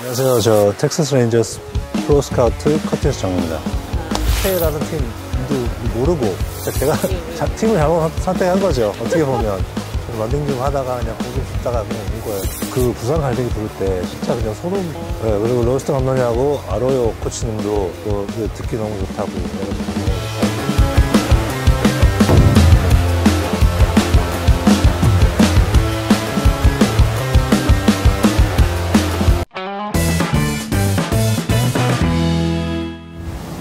안녕하세요. 저 텍사스 레인저스 프로 스카우트 커티스 정입니다. K라는 팀도 모르고 제가 팀을 잘못 선택한 거죠. 어떻게 보면 좀 런닝 좀 하다가 그냥 공좀 줍다가 그냥 온 거예요. 그 부산 갈매기 부를 때 진짜 그냥 소름. 네, 그리고 로스터 감독님하고 아로요 코치님도 또 듣기 너무 좋다고.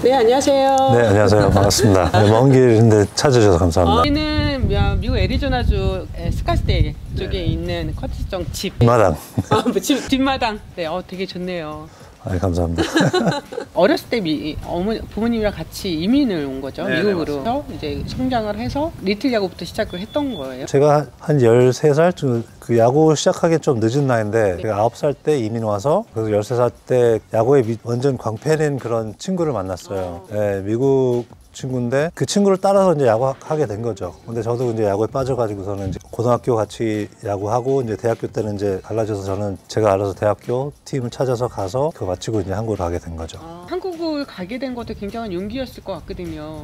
네, 안녕하세요. 네, 안녕하세요. 반갑습니다. 네, 먼 길인데 찾아주셔서 감사합니다. 저희는 미국 애리조나주 스카스데일 쪽에 있는 커티스정 집. 뒷마당. 집 뒷마당. 네, 되게 좋네요. 아, 감사합니다. 어렸을 때 부모님이랑 같이 이민을 온 거죠. 네, 미국으로. 네, 이제 성장을 해서 리틀 야구부터 시작을 했던 거예요. 제가 한 13살 그 야구 시작하기 좀 늦은 나이인데 네. 제가 9살 때 이민 와서 그래서 13살 때 야구에 완전 광팬인 그런 친구를 만났어요. 네, 미국 친구인데 그 친구를 따라서 이제 야구하게 된 거죠. 근데 저도 이제 야구에 빠져가지고서는 이제 고등학교 같이 야구하고 이제 대학교 때는 이제 달라져서 저는 제가 알아서 대학교 팀을 찾아서 가서 그거 마치고 이제 한국을 가게 된 거죠. 한국을 가게 된 것도 굉장한 용기였을 것 같거든요.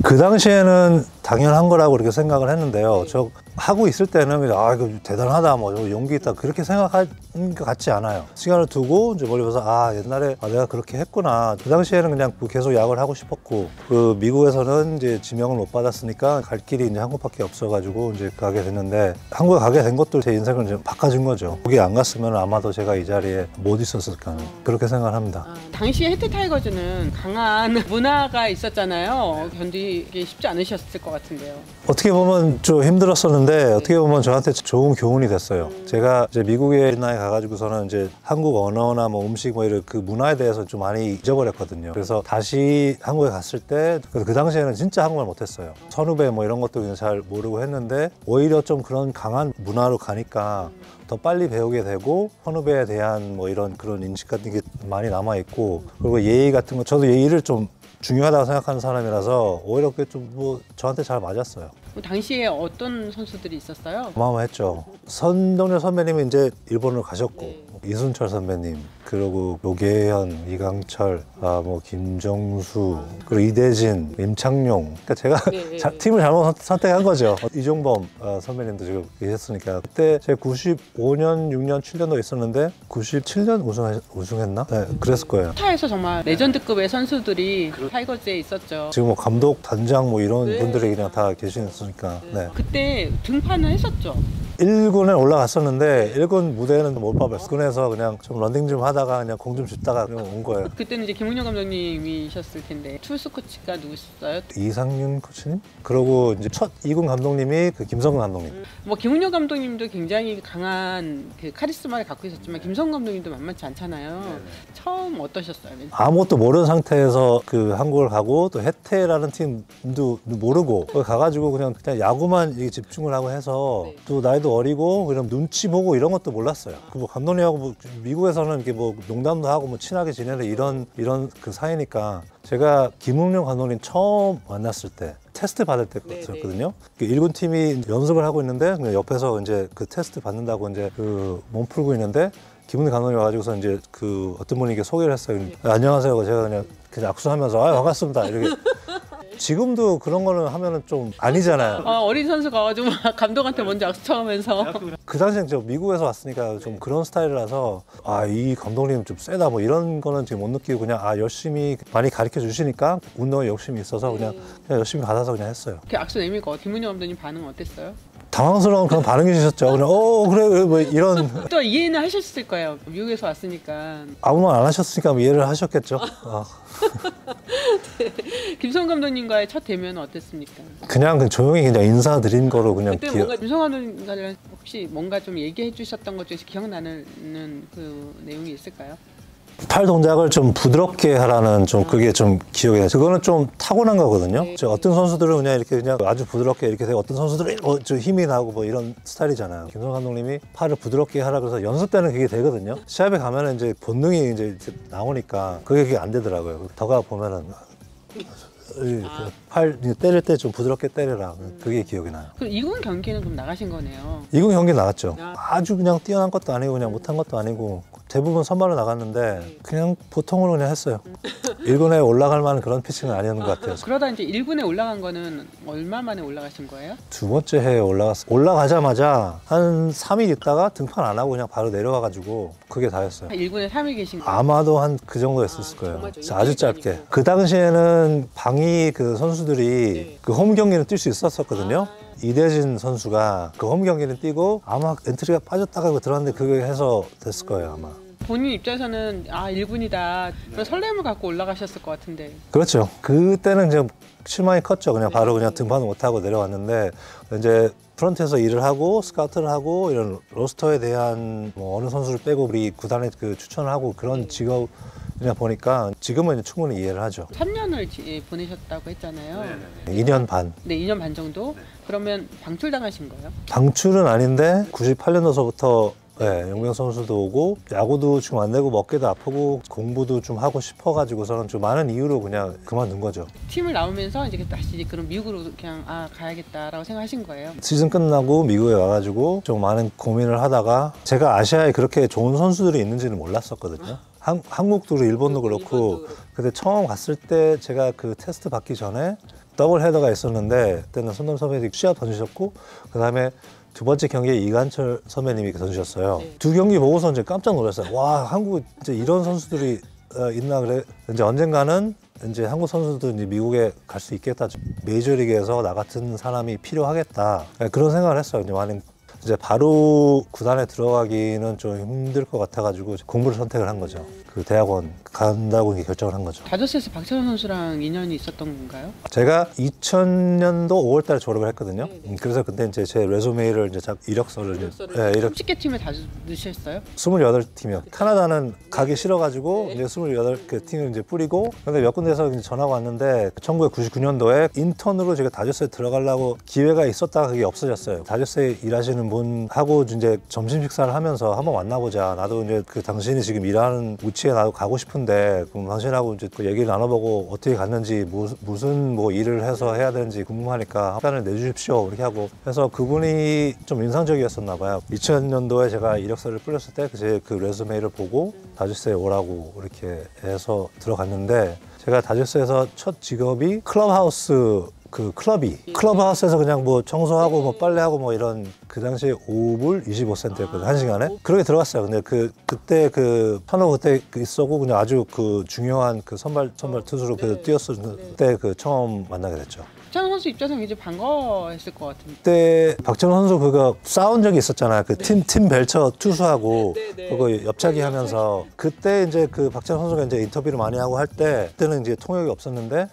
그 당시에는 당연한 거라고 그렇게 생각을 했는데요. 저 하고 있을 때는 이거 대단하다, 뭐 용기 있다 그렇게 생각하는 것 같지 않아요. 시간을 두고 이제 멀리 봐서 옛날에 내가 그렇게 했구나. 그 당시에는 그냥 계속 야구를 하고 싶었고 그 미국에서는 이제 지명을 못 받았으니까 갈 길이 이제 한국밖에 없어가지고 이제 가게 됐는데 한국에 가게 된 것도 제 인생을 이제 바꿔준 거죠. 거기 안 갔으면 아마도 제가 이 자리에 못 있었을까 그렇게 생각을 합니다. 당시에 해태 타이거즈는 강한 문화가 있었잖아요. 견디기 쉽지 않으셨을 것 같은데요. 어떻게 보면 좀 힘들었었는데 어떻게 보면 저한테 좋은 교훈이 됐어요. 제가 이제 미국에 나에 가가지고서는 이제 한국 언어나 뭐 음식 뭐 이런 그 문화에 대해서 좀 많이 잊어버렸거든요. 그래서 다시 한국에 갔을 때 그 당시에는 진짜 한국말 못했어요. 선후배 뭐 이런 것도 그냥 잘 모르고 했는데 오히려 좀 그런 강한 문화로 가니까 더 빨리 배우게 되고 선후배에 대한 뭐 이런 그런 인식 같은 게 많이 남아있고 그리고 예의 같은 거 저도 예의를 좀 중요하다고 생각하는 사람이라서 오히려 그게 좀 뭐 저한테 잘 맞았어요. 당시에 어떤 선수들이 있었어요? 어마어마했죠. 선동열 선배님이 이제 일본으로 가셨고 이순철 선배님 그리고 노계현, 이강철, 뭐 김정수 그리고 이대진, 임창용. 그러니까 제가 팀을 잘못 선택한 거죠. 이종범 선배님도 지금 했으니까 그때 제가 95년, 6년, 7년도 있었는데 97년 우승했나? 네, 그랬을 거예요. 타에서 정말 레전드급의 선수들이 타이거즈에 있었죠. 지금 뭐 감독, 단장 뭐 이런 분들이 그냥 다 계시니까. 네. 그때 등판을 했었죠. 1군에 올라갔었는데 1군 무대는 못 봐봤어요. 1군에서 그냥 좀 런닝 좀 하다가 그냥 공 좀 줍다가 그냥 온 거예요. 그때는 이제 김웅영 감독님이셨을 텐데 투수 코치가 누구셨어요? 이상윤 코치님? 그리고 이제 첫 2군 감독님이 그 김성근 감독님. 뭐 김웅영 감독님도 굉장히 강한 그 카리스마를 갖고 있었지만 김성근 감독님도 만만치 않잖아요. 처음 어떠셨어요? 아무것도 모르는 상태에서 그 한국을 가고 또 해태라는 팀도 모르고 가가지고 그냥 야구만 집중을 하고 해서 또 나이도 어리고 그냥 눈치 보고 이런 것도 몰랐어요. 그 뭐 감독님하고 뭐 미국에서는 이렇게 뭐 농담도 하고 뭐 친하게 지내는 이런 그 사이니까 제가 김웅룡 감독님 처음 만났을 때 테스트 받을 때였거든요. 1군 팀이 연습을 하고 있는데 옆에서 이제 그 테스트 받는다고 이제 그 몸 풀고 있는데 김웅룡 감독님 와가지고서 이제 그 어떤 분이 소개를 했어요. 안녕하세요. 제가 그냥 악수하면서 반갑습니다 이렇게. 지금도 그런 거는 하면은 좀 아니잖아요. 어린 선수가 가가지고 감독한테 먼저 악수 쳐가면서. 그 당시엔 저 미국에서 왔으니까 좀 그런 스타일이라서 이 감독님 좀 세다 뭐 이런 거는 지금 못 느끼고 그냥 열심히 많이 가르쳐 주시니까 운동에 욕심이 있어서 그냥 열심히 받아서 그냥 했어요. 이렇게 악수 내밀고 김웅영 감독님 반응은 어땠어요? 당황스러운 그런 반응이 주셨죠. 그냥 그래 뭐 이런. 또 이해는 하셨을 거예요. 미국에서 왔으니까. 아무 말 안 하셨으니까 이해를 하셨겠죠. 김성근 감독님과의 첫 대면은 어땠습니까? 그냥 조용히 그냥 인사드린 거로 그냥. 그때 뭔가 김성근 감독님과 혹시 뭔가 좀 얘기해 주셨던 것 중에서 기억나는 그 내용이 있을까요? 팔 동작을 좀 부드럽게 하라는 그게 좀 기억이 나요. 그거는 좀 타고난 거거든요. 어떤 선수들은 그냥 아주 부드럽게 이렇게 되고 어떤 선수들은 좀 힘이 나고 뭐 이런 스타일이잖아요. 김성근 감독님이 팔을 부드럽게 하라 그래서 연습 때는 그게 되거든요. 시합에 가면은 이제 본능이 이제 나오니까 그게 안 되더라고요. 더가 보면은 팔 때릴 때 좀 부드럽게 때려라. 그게 기억이 나요. 그럼 2군 경기는 그럼 나가신 거네요. 2군 경기 나갔죠. 아주 그냥 뛰어난 것도 아니고 그냥 못한 것도 아니고 대부분 선발로 나갔는데 그냥 보통으로 그냥 했어요. 1군에 올라갈 만한 그런 피칭은 아니었는 것 같아요. 그러다 이제 1군에 올라간 거는 얼마 만에 올라가신 거예요? 두 번째 해에 올라갔어요. 올라가자마자 한 3일 있다가 등판 안 하고 그냥 바로 내려와가지고 그게 다였어요. 1군에 3일 계신 거예요? 아마도 한 그 정도 했었을 거예요. 정말 아주 짧게. 그 당시에는 방위 그 선수들이 그 홈 경기는 뛸 수 있었거든요. 이대진 선수가 그 홈 경기는 뛰고 아마 엔트리가 빠졌다가 들어갔는데 그게 해서 됐을 거예요 아마. 본인 입장에서는 1군이다 그런 설렘을 갖고 올라가셨을 것 같은데. 그렇죠. 그때는 이제 실망이 컸죠. 그냥 바로 그냥 등판을 못하고 내려왔는데 이제 프런트에서 일을 하고 스카우트를 하고 이런 로스터에 대한 뭐 어느 선수를 빼고 우리 구단에 그 추천을 하고 그런 직업이냐 보니까 지금은 이제 충분히 이해를 하죠. 3년을 보내셨다고 했잖아요. 2년 반. 네, 2년 반 정도? 그러면 방출당하신 거예요? 방출은 아닌데 98년도서부터 네, 용병 선수도 오고 야구도 지금 안 되고 먹기도 아프고 공부도 좀 하고 싶어가지고서는 좀 많은 이유로 그냥 그만둔 거죠. 팀을 나오면서 이제 다시 그럼 미국으로 그냥 가야겠다라고 생각하신 거예요? 시즌 끝나고 미국에 와가지고 좀 많은 고민을 하다가 제가 아시아에 그렇게 좋은 선수들이 있는지는 몰랐었거든요. 한국도 일본도 그렇고 근데 처음 갔을 때 제가 그 테스트 받기 전에 더블 헤더가 있었는데 그때는 손담 선배님이 시합 던지셨고 그 다음에 두 번째 경기에 이관철 선배님이 던지셨어요. 네. 두 경기 보고서 이제 깜짝 놀랐어요. 와, 한국 이제 이런 선수들이 있나 그래. 이제 언젠가는 이제 한국 선수도 이제 미국에 갈 수 있겠다. 메이저리그에서 나 같은 사람이 필요하겠다. 그런 생각을 했어요. 이제 만약 이제 바로 구단에 들어가기는 좀 힘들 것 같아가지고 공부를 선택을 한 거죠. 그 대학원 간다고 결정을 한 거죠. 다저스에서 박찬호 선수랑 인연이 있었던 건가요? 제가 2000년도 5월달에 졸업을 했거든요. 네네. 그래서 그때 이제 제 레sume를 이제 이력서를 네, 30개 팀에 다 넣으셨어요? 28팀이요. 카나다는 가기 싫어가지고 이제 28개 팀을 이제 뿌리고 근데 몇 군데에서 이제 전화가 왔는데 1999년도에 인턴으로 제가 다저스에 들어가려고 기회가 있었다가 그게 없어졌어요. 다저스에 일하시는 분하고 이제 점심 식사를 하면서 한번 만나보자. 나도 이제 그 당신이 지금 일하는 위치에 나도 가고 싶은데 그럼 당신하고 이제 그 얘기를 나눠보고 어떻게 갔는지 무슨 뭐 일을 해서 해야 되는지 궁금하니까 시간을 내주십시오. 이렇게 하고 해서 그분이 좀 인상적이었었나 봐요. 2000년도에 제가 이력서를 뿌렸을 때 제 그 레sume를 보고 다저스에 오라고 이렇게 해서 들어갔는데 제가 다저스에서 첫 직업이 클럽하우스 그 클럽하우스에서 그냥 뭐 청소하고 뭐 빨래하고 뭐 이런 그 당시에 5불 25센트였거든요. 한 시간에. 그렇게 들어갔어요. 근데 그때 그 판호 그때 있었고 그냥 아주 그 중요한 그 선발 투수로 그 뛰었을 때 그 처음 만나게 됐죠. 박찬호 선수 입장에서 이제 반가워했을 것 같은데. 그때 박찬호 선수 그거 싸운 적이 있었잖아요. 그 팀 벨처 투수하고 그거 옆차기 하면서 그때 이제 그 박찬호 선수가 이제 인터뷰를 많이 하고 할 때 그때는 이제 통역이 없었는데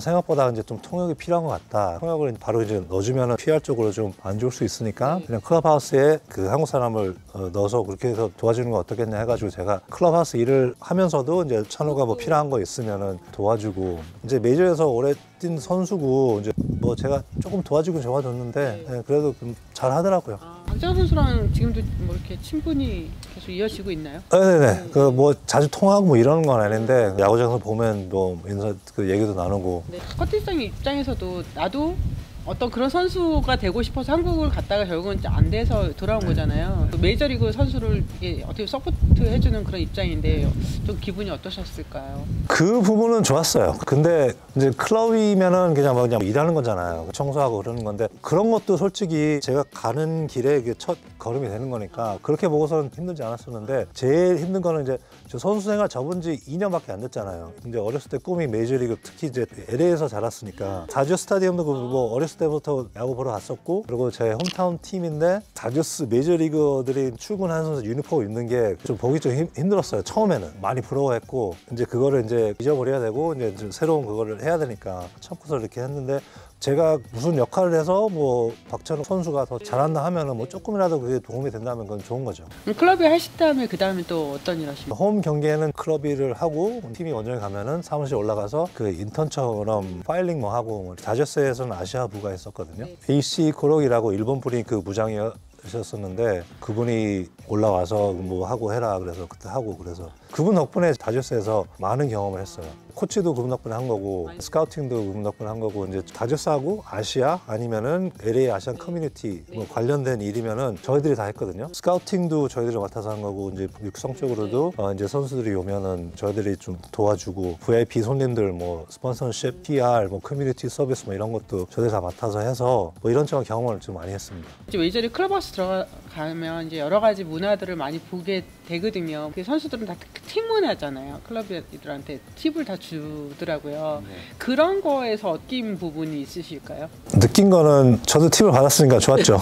생각보다 이제 좀 통역이 필요한 것 같다. 통역을 바로 이제 넣어주면은 PR 쪽으로 좀 안 좋을 수 있으니까 그냥 클럽하우스에 그 한국 사람을 넣어서 그렇게 해서 도와주는 거 어떻겠냐 해가지고 제가 클럽하우스 일을 하면서도 이제 찬호가 뭐 필요한 거 있으면은 도와주고 이제 메이저에서 오래 뛴 선수고 이제 뭐 제가 조금 도와주긴 도와줬는데 네, 그래도 좀 잘 하더라고요. 박찬호 선수랑 지금도 뭐 이렇게 친분이 계속 이어지고 있나요? 네네. 그 뭐 자주 통화하고 뭐 이러는 건 아닌데 야구장에서 보면 뭐 인사 그 얘기도 나누고. 네. 커티상 입장에서도 나도 어떤 그런 선수가 되고 싶어서 한국을 갔다가 결국은 안 돼서 돌아온 거잖아요. 메이저리그 선수를 이게 어떻게 서포트해주는 그런 입장인데 좀 기분이 어떠셨을까요? 그 부분은 좋았어요. 근데 이제 클럽이면은 그냥 일하는 거잖아요. 청소하고 그러는 건데 그런 것도 솔직히 제가 가는 길에 첫 걸음이 되는 거니까 그렇게 보고서는 힘들지 않았었는데 제일 힘든 거는 이제 저 선수 생활 접은 지 2년밖에 안 됐잖아요. 이제 어렸을 때 꿈이 메이저리그 특히 이제 LA에서 자랐으니까 다저 스타디움도 뭐 어렸을 때부터 야구 보러 갔었고 그리고 제 홈타운 팀인데 다저스 메이저리거들이 출근하는 선수 유니폼 입는 게 좀 보기 좀 힘들었어요. 처음에는 많이 부러워했고 이제 그거를 이제 잊어버려야 되고 이제 새로운 그거를 해야 되니까 참고서 이렇게 했는데 제가 무슨 역할을 해서 뭐 박찬호 선수가 더 잘한다 하면은 뭐 조금이라도 그게 도움이 된다면 그건 좋은 거죠. 클럽에 하실 다음에 그 다음에 또 어떤 일 하십니까? 홈 경기에는 클럽일을 하고 팀이 원정에 가면은 사무실 올라가서 그 인턴처럼 파일링 뭐 하고 뭐 다저스에서는 아시아부가 있었거든요. AC 코록이라고 일본 분이 그 부장이셨었는데 그분이 올라와서 뭐 하고 해라 그래서 그때 하고 그래서 그분 덕분에 다저스에서 많은 경험을 했어요. 코치도 그분 덕분에 한 거고 스카우팅도 그분 덕분에 한 거고 이제 다저스하고 아시아 아니면은 LA 아시안 커뮤니티 뭐 관련된 일이면은 저희들이 다 했거든요. 스카우팅도 저희들이 맡아서 한 거고 이제 육성 쪽으로도 이제 선수들이 오면은 저희들이 좀 도와주고 VIP 손님들 뭐 스폰서십, PR, 뭐 커뮤니티 서비스 뭐 이런 것도 저희들이 다 맡아서 해서 뭐 이런저런 경험을 좀 많이 했습니다. 이제 메이저리그 클럽하우스 들어가면 이제 여러 가지 문화들을 많이 보게 되거든요. 그 선수들은 다 팀 문화잖아요. 클럽들한테 팁을 다 주더라고요. 그런 거에서 얻긴 부분이 있으실까요? 느낀 거는 저도 팁을 받았으니까 좋았죠.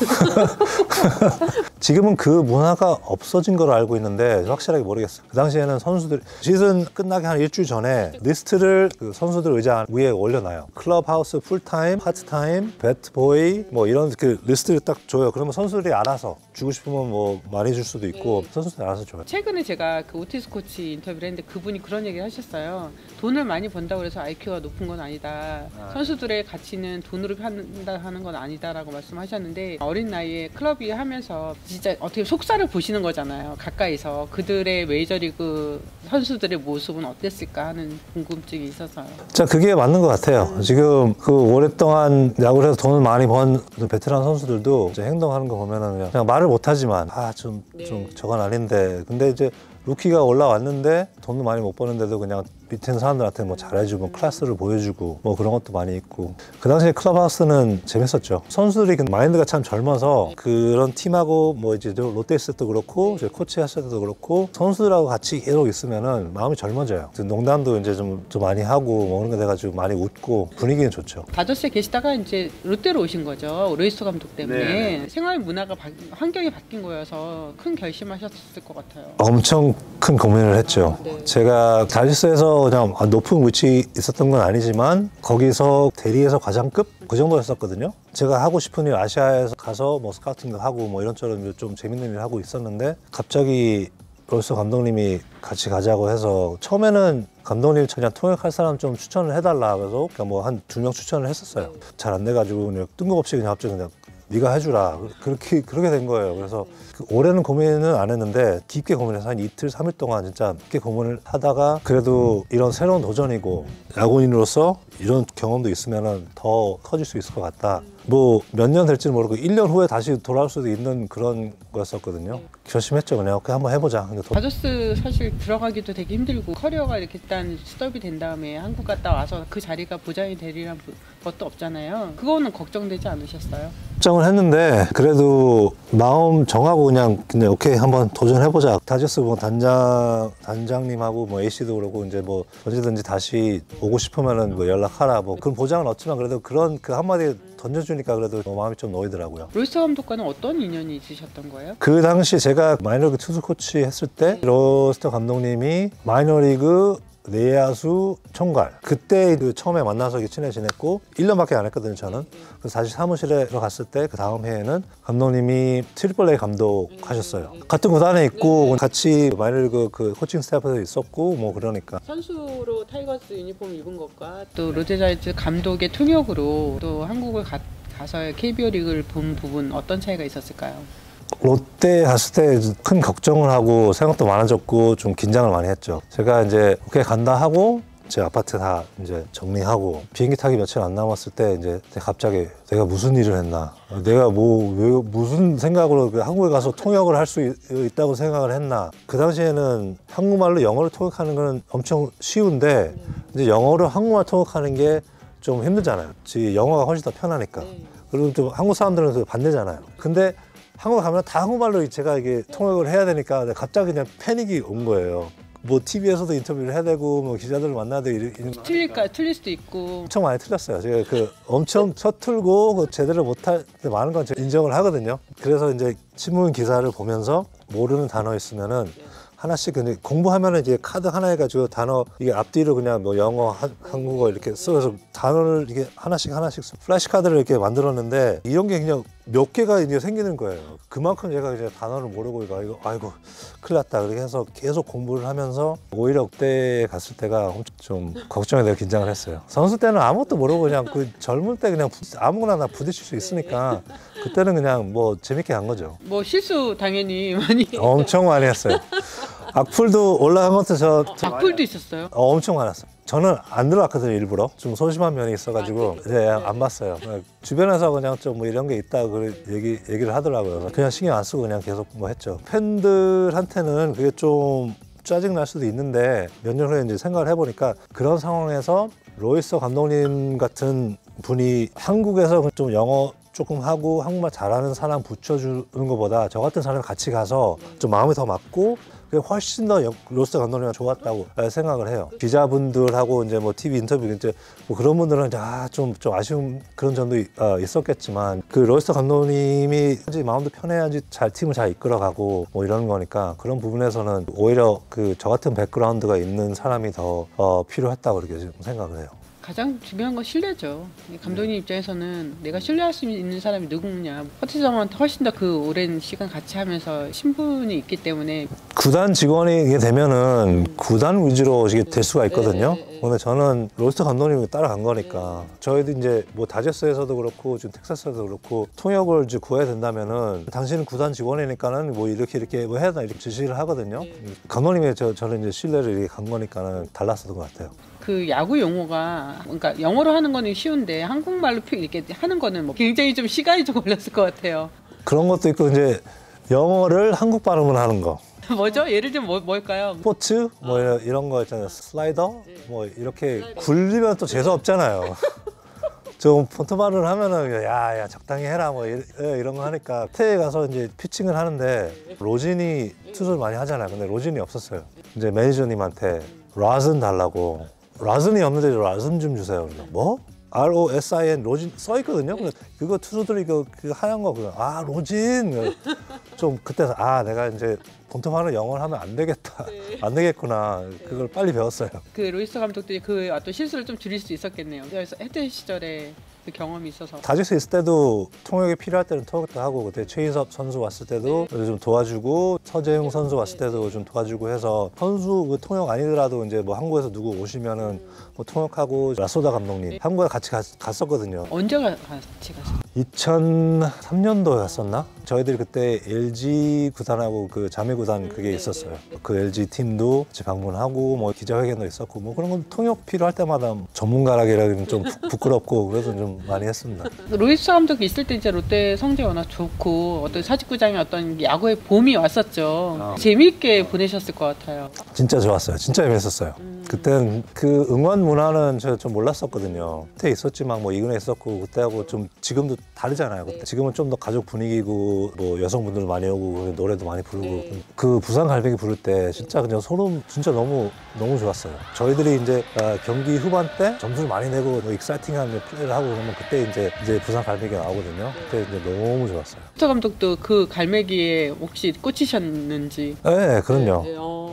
지금은 그 문화가 없어진 걸로 알고 있는데 확실하게 모르겠어요. 그 당시에는 선수들 시즌 끝나기 한 일주일 전에 리스트를 그 선수들 의자 위에 올려놔요. 클럽하우스 풀타임, 파트타임, 배트보이 뭐 이런 그 리스트를 딱 줘요. 그러면 선수들이 알아서 주고 싶으면 뭐 많이 줄 수도 있고 선수들이 알아서 줘요. 최근에 제가 그 오티스 코치 인터뷰를 했는데 그분이 그런 얘기를 하셨어요. 돈을 많이 번다고 해서 IQ가 높은 건 아니다. 선수들의 가치는 돈으로 판다 하는 건 아니다라고 말씀하셨는데 어린 나이에 클럽이 하면서 진짜 어떻게 속살을 보시는 거잖아요. 가까이서 그들의 메이저리그 선수들의 모습은 어땠을까 하는 궁금증이 있어서요. 자, 그게 맞는 것 같아요. 지금 그 오랫동안 야구를 해서 돈을 많이 번 베테랑 선수들도 이제 행동하는 거 보면은 그냥 말을 못하지만 좀 저건 아닌데 근데 이제 루키가 올라왔는데 돈도 많이 못 버는데도 그냥 밑에 있는 사람들한테 뭐 잘해주고 클래스를 보여주고 뭐 그런 것도 많이 있고 그 당시에 클럽하우스는 재밌었죠. 선수들이 그 마인드가 참 젊어서 그런 팀하고 뭐 이제 롯데 있을 때도 그렇고 이제 코치 했을 때도 그렇고 선수들하고 같이 계속 있으면은 마음이 젊어져요. 농담도 이제 좀 많이 하고 뭐 그런 게 돼가지고 많이 웃고 분위기는 좋죠. 다저스에 계시다가 이제 롯데로 오신 거죠. 로이스 감독 때문에 생활 문화가 환경이 바뀐 거여서 큰 결심하셨을 것 같아요. 엄청 큰 고민을 했죠. 제가 다저스에서 그냥 높은 위치에 있었던 건 아니지만 거기서 대리에서 과장급 그 정도였었거든요. 제가 하고 싶은 일 아시아에서 가서 뭐 스카우팅도 하고 뭐 이런저런 좀 재밌는 일 하고 있었는데 갑자기 로이스 감독님이 같이 가자고 해서 처음에는 감독님 그냥 통역할 사람 좀 추천을 해달라 그래서 그냥 뭐 한 2명 추천을 했었어요. 잘 안 돼가지고 그냥 뜬금없이 그냥 갑자기 그냥 네가 해주라 그렇게 된 거예요. 그래서 올해는 고민은 안 했는데 깊게 고민해서 한 이틀 3일 동안 진짜 깊게 고민을 하다가 그래도 이런 새로운 도전이고 야구인으로서 이런 경험도 있으면 더 커질 수 있을 것 같다. 뭐 몇 년 될지는 모르고 1년 후에 다시 돌아올 수도 있는 그런 거였었거든요. 결심했죠. 그냥 한번 해보자. 근데 다저스 사실 들어가기도 되게 힘들고 커리어가 이렇게 일단 스톱이 된 다음에 한국 갔다 와서 그 자리가 보장이 되리란 것도 없잖아요. 그거는 걱정되지 않으셨어요? 걱정을 했는데 그래도 마음 정하고 그냥 오케이 한번 도전해보자. 다저스 뭐 단장님하고 뭐 AC도 그러고 이제 뭐 언제든지 다시 오고 싶으면은 뭐 연락하라 뭐 그런 보장은 없지만 그래도 그런 그 한마디 던져주니까 그래도 마음이 좀 놓이더라고요. 로이스 감독과는 어떤 인연이 있으셨던 거예요? 그 당시 제가 마이너리그 투수 코치 했을 때 로스터 감독님이 마이너리그 내야수 총괄 그때 그 처음에 만나서 친해 지냈고 1년밖에 안 했거든요. 저는 그래서 다시 사무실에 들어갔을 때 그 다음 해에는 감독님이 트리플 A 감독 하셨어요. 같은 구단에 있고 같이 마이너리그 그 코칭 스태프에서 있었고 뭐 그러니까 선수로 타이거스 유니폼 입은 것과 또 롯데자이언츠 감독의 통역으로 또 한국을 가서의 KBO 리그를 본 부분 어떤 차이가 있었을까요? 롯데 갔을 때 큰 걱정을 하고 생각도 많아졌고 좀 긴장을 많이 했죠. 제가 이제 오케이 간다 하고 제 아파트 다 이제 정리하고 비행기 타기 며칠 안 남았을 때 이제 갑자기 내가 무슨 일을 했나, 내가 왜 무슨 생각으로 한국에 가서 통역을 할 수 있다고 생각을 했나. 그 당시에는 한국말로 영어를 통역하는 건 엄청 쉬운데 이제 영어로 한국말 통역하는 게 좀 힘들잖아요. 영어가 훨씬 더 편하니까. 그리고 또 한국 사람들은 그 반대잖아요. 근데 한국 가면 다 한국말로 제가 이게 통역을 해야 되니까 갑자기 그냥 패닉이 온 거예요. 뭐 TV에서도 인터뷰를 해야 되고 뭐 기자들을 만나야 되고 틀릴 수도 있고 엄청 많이 틀렸어요. 제가 엄청 서툴고 제대로 못할 때 많은 건 제가 인정을 하거든요. 그래서 이제 신문 기사를 보면서 모르는 단어 있으면은 하나씩 근데 공부하면은 이제 카드 하나 해가지고 단어 이게 앞뒤로 그냥 뭐 영어, 한국어 이렇게 써서 단어를 이게 하나씩 플래시 카드를 이렇게 만들었는데 이런 게 그냥 몇 개가 이제 생기는 거예요. 그만큼 제가 이제 단어를 모르고 이거 아이고 큰일 났다 그렇게 해서 계속 공부를 하면서 오히려 그때 갔을 때가 엄청 좀 걱정이 되고 긴장을 했어요. 선수 때는 아무것도 모르고 그냥 그 젊을 때 그냥 아무거나 나 부딪힐 수 있으니까 그때는 그냥 뭐 재밌게 간 거죠. 뭐 실수 당연히 많이 엄청 많이 했어요. 악플도 올라간 것도 악플도 있었어요? 엄청 많았어요. 저는 안 들어갔거든요, 일부러. 좀 소심한 면이 있어가지고 이제 안 봤어요. 주변에서 그냥 좀 뭐 이런 게 있다 얘기를 하더라고요. 그냥 신경 안 쓰고 그냥 계속 뭐 했죠. 팬들한테는 그게 좀 짜증 날 수도 있는데 몇 년 후에 이제 생각을 해보니까 그런 상황에서 로이서 감독님 같은 분이 한국에서 좀 영어 조금 하고 한국말 잘하는 사람 붙여주는 것보다 저 같은 사람이 같이 가서 좀 마음이 더 맞고 그게 훨씬 더 로이서 감독님이 좋았다고 생각을 해요. 기자분들하고 이제 뭐 TV 인터뷰 이제 뭐 그런 분들은 좀 아쉬운 그런 점도 있었겠지만 그 로이서 감독님이 마음도 편해야지 팀을 잘 이끌어가고 뭐 이런 거니까 그런 부분에서는 오히려 그 저 같은 백그라운드가 있는 사람이 더 필요했다고 그렇게 지금 생각을 해요. 가장 중요한 건 신뢰죠. 감독님 입장에서는 내가 신뢰할 수 있는 사람이 누구냐. 허티정한테 훨씬 더 그 오랜 시간 같이 하면서 신분이 있기 때문에 구단 직원이 되면은 구단 위주로 이게 될 수가 있거든요. 근데 저는 로이서 감독님이 따라간 거니까 저희도 이제 뭐 다저스에서도 그렇고 지금 텍사스에서도 그렇고 통역을 이제 구해야 된다면은 당신은 구단 직원이니까는 뭐 이렇게 뭐 해야 된다 이렇게 지시를 하거든요. 감독님이 저는 이제 신뢰를 이렇게 간 거니까는 달랐었던 것 같아요. 그 야구 용어가 그러니까 영어로 하는 거는 쉬운데 한국말로 이렇게 하는 거는 뭐 굉장히 좀 시간이 좀 걸렸을 것 같아요. 그런 것도 있고 이제 영어를 한국 발음을 하는 거. 뭐죠? 예를 들면 뭘까요? 스포츠 뭐 이런 거 있잖아요. 슬라이더 뭐 이렇게 굴리면 또 재수 없잖아요. 좀 폰트 발음을 하면은 야 적당히 해라 뭐 이런 거 하니까 태에 가서 이제 피칭을 하는데 로진이 투수를 많이 하잖아요. 근데 로진이 없었어요. 이제 매니저님한테 라슨 달라고. 라슨이 없는데 라슨 좀 주세요. 뭐? ROSIN 로진 써 있거든요. 근데 그거 투수들이 그 하얀 거 로진 좀 그때서 내가 이제 본토만은 영어를 하면 안 되겠다. 안 되겠구나. 그걸 빨리 배웠어요. 그 로이서 감독들이 그 어떤 실수를 좀 줄일 수 있었겠네요. 그래서 헤드 시절에 그 경험이 있어서 다저스 있을 때도 통역이 필요할 때는 통역도 하고 그때 최인섭 선수 왔을 때도 좀 도와주고 서재웅 선수 왔을 때도 좀 도와주고 해서 선수 그 통역 아니더라도 이제 뭐 한국에서 누구 오시면은 뭐 통역하고 라소다 감독님 한국에 같이 갔었거든요. 언제 같이 가셨어요? 2003년도에 갔었나? 저희들이 그때 LG 구단하고 그 자매 구단 그게 있었어요. 그 LG 팀도 같이 방문하고 뭐 기자회견도 있었고 뭐 그런 건 통역 필요할 때마다 전문가라기라기는 좀 부끄럽고 그래서 좀 많이 했습니다. 로이스 감독이 있을 때 이제 롯데 성적이 워낙 좋고 어떤 사직구장에 어떤 야구의 봄이 왔었죠. 재미있게 보내셨을 것 같아요. 진짜 좋았어요. 진짜 재밌었어요. 그때는 그 응원 문화는 제가 좀 몰랐었거든요. 그때 있었지만 뭐 이근에 있었고 그때하고 좀 지금도 다르잖아요. 그때 지금은 좀 더 가족 분위기고 뭐 여성분들 많이 오고 노래도 많이 부르고 그 부산 갈매기 부를 때 진짜 그냥 소름 진짜 너무 좋았어요. 저희들이 이제 경기 후반 때 점수를 많이 내고 뭐 익사이팅한 플레이를 하고 그러면 그때 이제 부산 갈매기가 나오거든요. 그때 이제 너무 좋았어요. 터 감독도 그 갈매기에 혹시 꽂히셨는지? 네, 그럼요.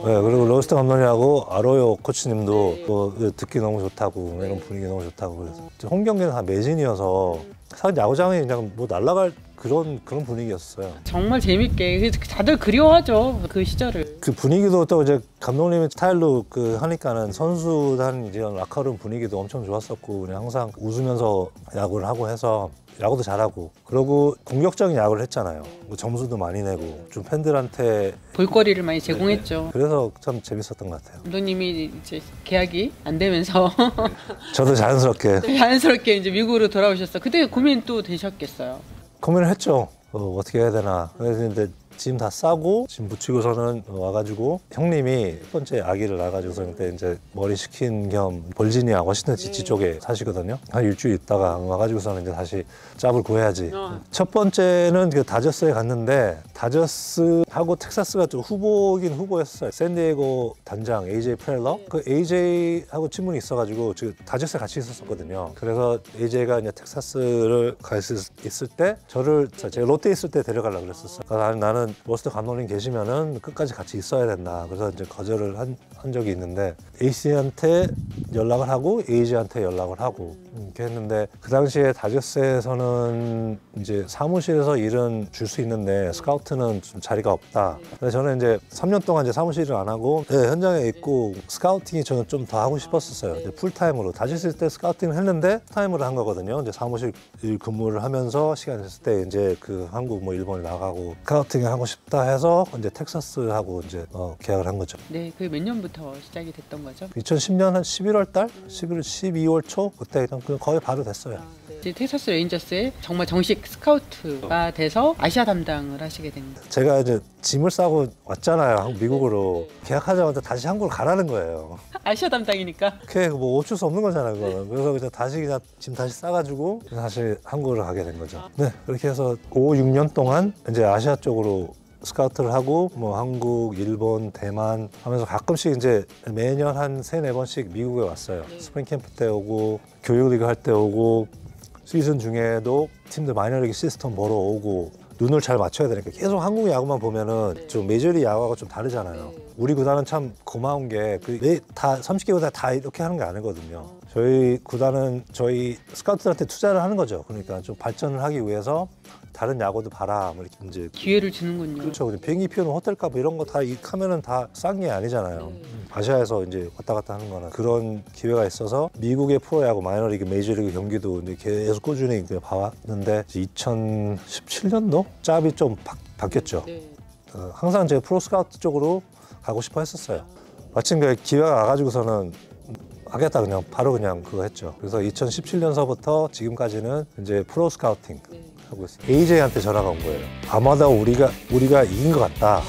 네, 그리고 로스터 감독님하고 아로요 코치님도 뭐 듣기 너무 좋다고 이런 분위기 너무 좋다고 그래서 홈 경기는 다 매진이어서 사실 야구장이 그냥 뭐 날아갈 그런 분위기였어요. 정말 재밌게 다들 그리워하죠 그 시절을. 그 분위기도 또 이제 감독님의 스타일로 그 하니까는 선수단 이제 라커룸 분위기도 엄청 좋았었고 그냥 항상 웃으면서 야구를 하고 해서 야구도 잘하고 그러고 공격적인 야구를 했잖아요. 뭐 점수도 많이 내고 좀 팬들한테 볼거리를 많이 제공했죠. 그래서 참 재밌었던 것 같아요. 감독님이 이제 계약이 안 되면서 저도 자연스럽게 이제 미국으로 돌아오셨어. 그때 고민 또 되셨겠어요. 고민을 했죠. 어떻게 해야 되나. 그래서 이제 짐 다 싸고 짐 붙이고서는 와가지고 형님이 첫 번째 아기를 낳아가지고서 그때 이제 머리 식힌 겸 버지니아 워싱턴 DC 쪽에 사시거든요. 한 일주일 있다가 와가지고서는 이제 다시 짭을 구해야지. 첫 번째는 그 다저스에 갔는데 다저스하고 텍사스가 좀 후보긴 후보였어요. 샌디에고 단장 AJ 프렐러 그 AJ하고 친분이 있어가지고 지금 다저스에 같이 있었거든요. 그래서 AJ가 이제 텍사스를 가 있을 때 저를 제가 롯데에 있을 때 데려가려고 그랬었어요. 나는 로스터 감독님 계시면은 끝까지 같이 있어야 된다. 그래서 이제 거절을 한 적이 있는데 AC한테 연락을 하고 AJ한테 연락을 하고 이렇게 했는데 그 당시에 다저스에서는 이제 사무실에서 일은 줄 수 있는데 스카우트는 좀 자리가 없다. 그래서 저는 이제 3년 동안 이제 사무실을 안 하고 현장에 있고 스카우팅이 저는 좀 더 하고 싶었었어요. 이제 풀타임으로 다저스 있을 때 스카우팅을 했는데 타임으로 한 거거든요. 이제 사무실 일 근무를 하면서 시간 있을 때 이제 그 한국 뭐 일본에 나가고 스카우팅 하고 싶다 해서 이제 텍사스하고 이제 계약을 한 거죠. 네, 그 몇 년부터 시작이 됐던 거죠? 2010년 한 11월 달, 12월 초 그때 그냥 거의 바로 됐어요. 이제 텍사스 레인저스에 정말 정식 스카우트가 돼서 아시아 담당을 하시게 됩니다. 제가 이제 짐을 싸고 왔잖아요, 미국으로. 계약하자마자 다시 한국으로 가라는 거예요. 아시아 담당이니까. 그게 뭐 어쩔 수 없는 거잖아요, 그거는. 그래서 그냥 짐 다시 싸가지고 다시 한국으로 가게 된 거죠. 네, 그렇게 해서 5, 6년 동안 이제 아시아 쪽으로 스카우트를 하고 뭐 한국, 일본, 대만 하면서 가끔씩 이제 매년 한 3, 4번씩 미국에 왔어요. 스프링 캠프 때 오고 교육리그 할 때 오고 시즌 중에도 팀들 마이너리그 시스템 보러 오고 눈을 잘 맞춰야 되니까 계속 한국 야구만 보면은 좀 메이저리그 야구하고 좀 다르잖아요. 우리 구단은 참 고마운 게 다 30개 구단 다 이렇게 하는 게 아니거든요. 저희 구단은 저희 스카우트들한테 투자를 하는 거죠. 그러니까 좀 발전을 하기 위해서 다른 야구도 봐라 뭐 이렇게 이제 기회를 주는군요. 그렇죠. 비행기 표는 호텔값 이런 거 다 하면은 다 싼 게 아니잖아요. 아시아에서 이제 왔다 갔다 하는 거는 그런 기회가 있어서 미국의 프로야구 마이너리그 메이저리그 경기도 이제 계속 꾸준히 봐왔는데 2017년도 짭이 좀 바뀌었죠. 네. 항상 제가 프로 스카우트 쪽으로 가고 싶어 했었어요. 마침 그 기회가 와가지고서는 하겠다 그냥 바로 그냥 그거 했죠. 그래서 2017년서부터 지금까지는 이제 프로 스카우팅 하고 있어요. AJ한테 전화가 온 거예요. 아마도 우리가 이긴 것 같다.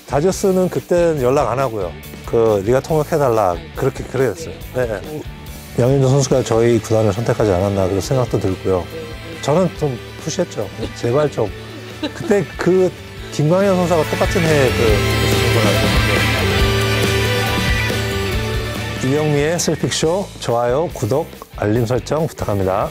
다저스는 그때는 연락 안 하고요. 네가 통역해달라 그렇게 그랬어요. 네. 양현종 선수가 저희 구단을 선택하지 않았나 그런 생각도 들고요. 저는 좀 푸시했죠. 제발 좀 그때 김광현 선수가 똑같은 해에 했었던 걸 알고 있는데. 이영미의 슬픽쇼 좋아요, 구독, 알림 설정 부탁합니다.